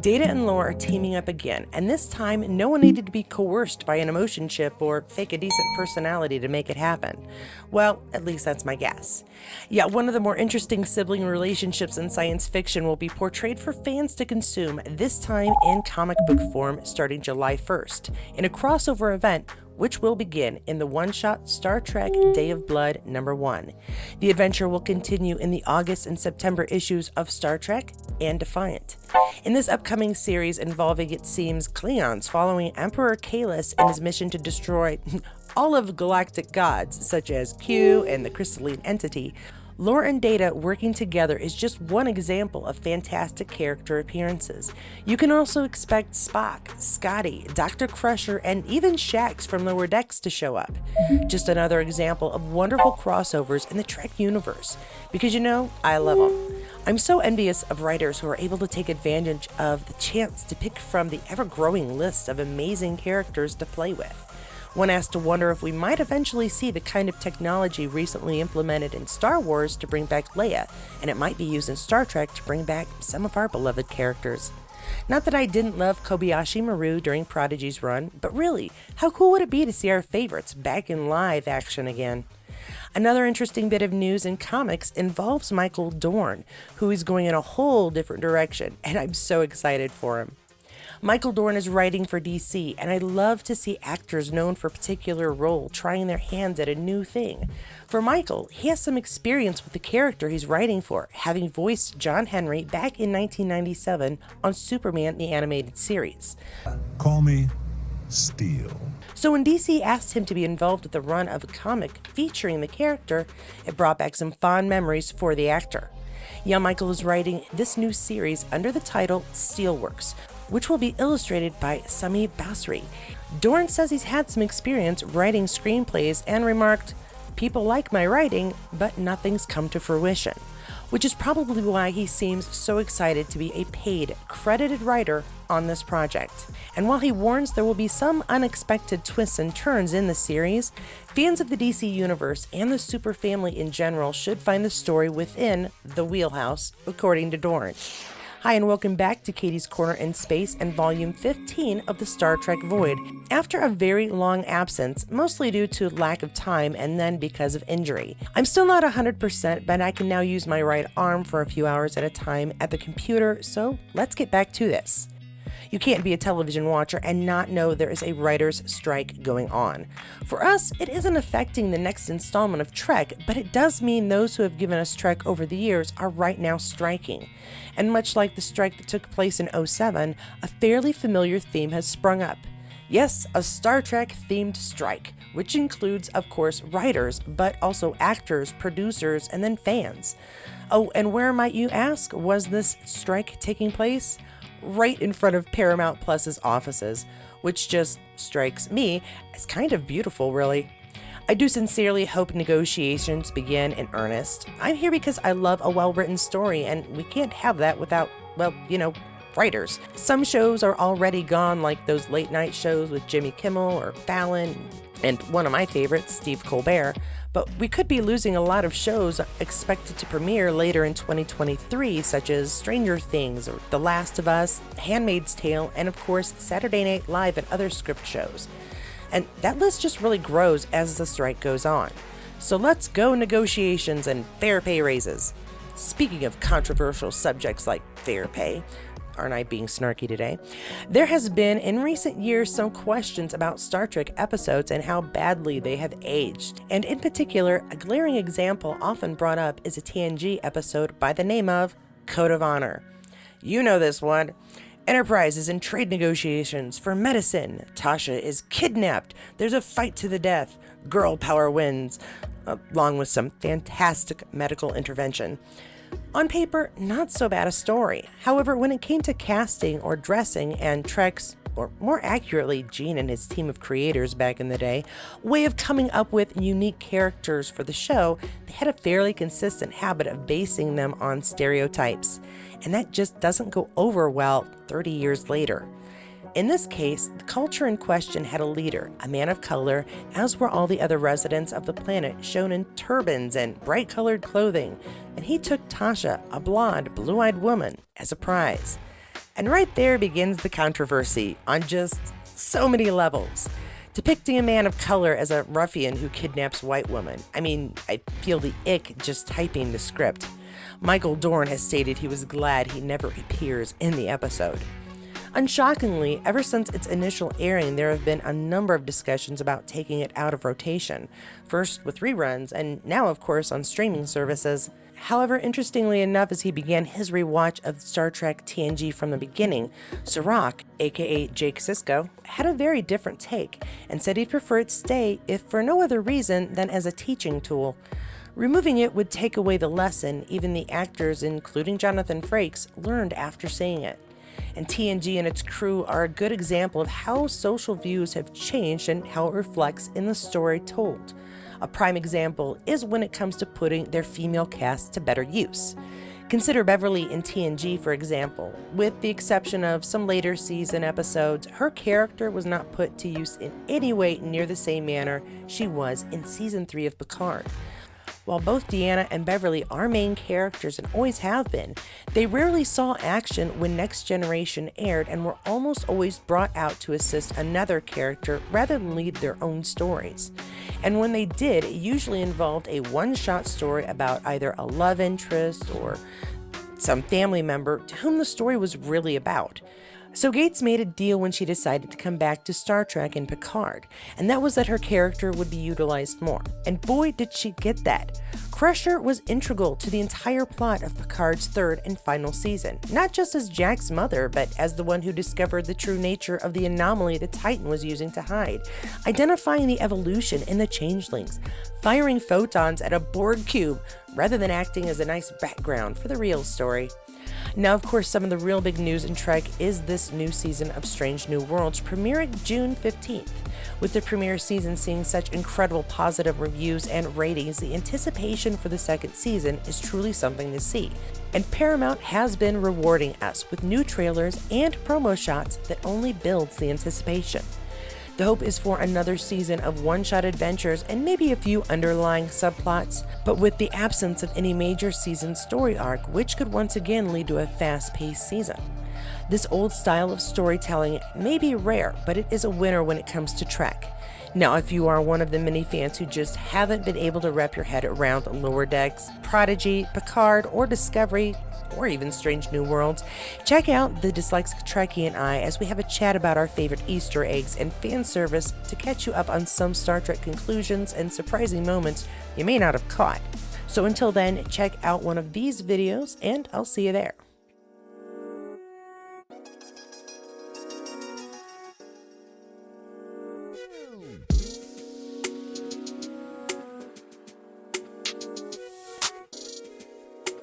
Data and Lore are teaming up again, and this time no one needed to be coerced by an emotion chip or fake a decent personality to make it happen. Well, at least that's my guess. Yet one of the more interesting sibling relationships in science fiction will be portrayed for fans to consume, this time in comic book form starting July 1st, in a crossover event which will begin in the one-shot Star Trek Day of Blood #1. The adventure will continue in the August and September issues of Star Trek and Defiant. In this upcoming series involving, it seems, Klingons following Emperor Kahless in his mission to destroy all of galactic gods, such as Q and the crystalline entity, Lore and Data working together is just one example of fantastic character appearances. You can also expect Spock, Scotty, Dr. Crusher, and even Shax from Lower Decks to show up. Just another example of wonderful crossovers in the Trek universe, because I love them. I'm so envious of writers who are able to take advantage of the chance to pick from the ever-growing list of amazing characters to play with. One has to wonder if we might eventually see the kind of technology recently implemented in Star Wars to bring back Leia, and it might be used in Star Trek to bring back some of our beloved characters. Not that I didn't love Kobayashi Maru during Prodigy's run, but really, how cool would it be to see our favorites back in live action again? Another interesting bit of news in comics involves Michael Dorn, who is going in a whole different direction, and I'm so excited for him. Michael Dorn is writing for DC, and I love to see actors known for a particular role trying their hands at a new thing. For Michael, he has some experience with the character he's writing for, having voiced John Henry back in 1997 on Superman the Animated Series. Call me Steel. So when DC asked him to be involved with the run of a comic featuring the character, it brought back some fond memories for the actor. Young Michael is writing this new series under the title Steelworks, which will be illustrated by Sami Basri. Dorn says he's had some experience writing screenplays and remarked, "People like my writing, but nothing's come to fruition," which is probably why he seems so excited to be a paid, credited writer on this project. And while he warns there will be some unexpected twists and turns in the series, fans of the DC Universe and the Super family in general should find the story within the wheelhouse, according to Dorn. Hi, and welcome back to Katie's Corner in Space and Volume 15 of the Star Trek Void. After a very long absence, mostly due to lack of time and then because of injury, I'm still not 100%, but I can now use my right arm for a few hours at a time at the computer, so let's get back to this. You can't be a television watcher and not know there is a writer's strike going on. For us, it isn't affecting the next installment of Trek, but it does mean those who have given us Trek over the years are right now striking. And much like the strike that took place in '07, a fairly familiar theme has sprung up. Yes, a Star Trek-themed strike, which includes, of course, writers, but also actors, producers, and then fans. Oh, and where, might you ask, was this strike taking place? Right in front of Paramount Plus's offices, which just strikes me as kind of beautiful, really. I do sincerely hope negotiations begin in earnest. I'm here because I love a well-written story, and we can't have that without, writers. Some shows are already gone, like those late-night shows with Jimmy Kimmel or Fallon, and one of my favorites, Steve Colbert. But we could be losing a lot of shows expected to premiere later in 2023, such as Stranger Things, or The Last of Us, Handmaid's Tale, and of course Saturday Night Live and other script shows. And that list just really grows as the strike goes on. So let's go negotiations and fair pay raises. Speaking of controversial subjects like fair pay, aren't I being snarky today? There has been, in recent years, some questions about Star Trek episodes and how badly they have aged. And in particular, a glaring example often brought up is a TNG episode by the name of Code of Honor. You know this one. Enterprise is in trade negotiations for medicine. Tasha is kidnapped. There's a fight to the death. Girl power wins, along with some fantastic medical intervention. On paper, not so bad a story. However, when it came to casting or dressing and Trek's, or more accurately, Gene and his team of creators back in the day, way of coming up with unique characters for the show, they had a fairly consistent habit of basing them on stereotypes. And that just doesn't go over well 30 years later. In this case, the culture in question had a leader, a man of color, as were all the other residents of the planet, shown in turbans and bright-colored clothing, and he took Tasha, a blonde, blue-eyed woman, as a prize. And right there begins the controversy on just so many levels. Depicting a man of color as a ruffian who kidnaps white women. I mean, I feel the ick just typing the script. Michael Dorn has stated he was glad he never appears in the episode. Unshockingly, ever since its initial airing, there have been a number of discussions about taking it out of rotation, first with reruns, and now, of course, on streaming services. However, interestingly enough, as he began his rewatch of Star Trek TNG from the beginning, Sirach, aka Jake Sisko, had a very different take and said he'd prefer it stay if for no other reason than as a teaching tool. Removing it would take away the lesson even the actors, including Jonathan Frakes, learned after seeing it. And TNG and its crew are a good example of how social views have changed and how it reflects in the story told. A prime example is when it comes to putting their female cast to better use. Consider Beverly in TNG, for example. With the exception of some later season episodes, her character was not put to use in any way near the same manner she was in Season 3 of Picard. While both Deanna and Beverly are main characters and always have been, they rarely saw action when Next Generation aired and were almost always brought out to assist another character rather than lead their own stories. And when they did, it usually involved a one-shot story about either a love interest or some family member to whom the story was really about. So Gates made a deal when she decided to come back to Star Trek in Picard, and that was that her character would be utilized more. And boy, did she get that. Crusher was integral to the entire plot of Picard's third and final season, not just as Jack's mother, but as the one who discovered the true nature of the anomaly the Titan was using to hide, identifying the evolution in the changelings, firing photons at a Borg cube, rather than acting as a nice background for the real story. Now, of course, some of the real big news in Trek is this new season of Strange New Worlds premiering June 15th. With the premiere season seeing such incredible positive reviews and ratings, the anticipation for the second season is truly something to see. And Paramount has been rewarding us with new trailers and promo shots that only builds the anticipation. The hope is for another season of one-shot adventures and maybe a few underlying subplots, but with the absence of any major season story arc, which could once again lead to a fast-paced season. This old style of storytelling may be rare, but it is a winner when it comes to Trek. Now, if you are one of the many fans who just haven't been able to wrap your head around Lower Decks, Prodigy, Picard, or Discovery, or even Strange New Worlds, check out the Dyslexic Trekkie and I as we have a chat about our favorite Easter eggs and fan service to catch you up on some Star Trek conclusions and surprising moments you may not have caught. So until then, check out one of these videos and I'll see you there.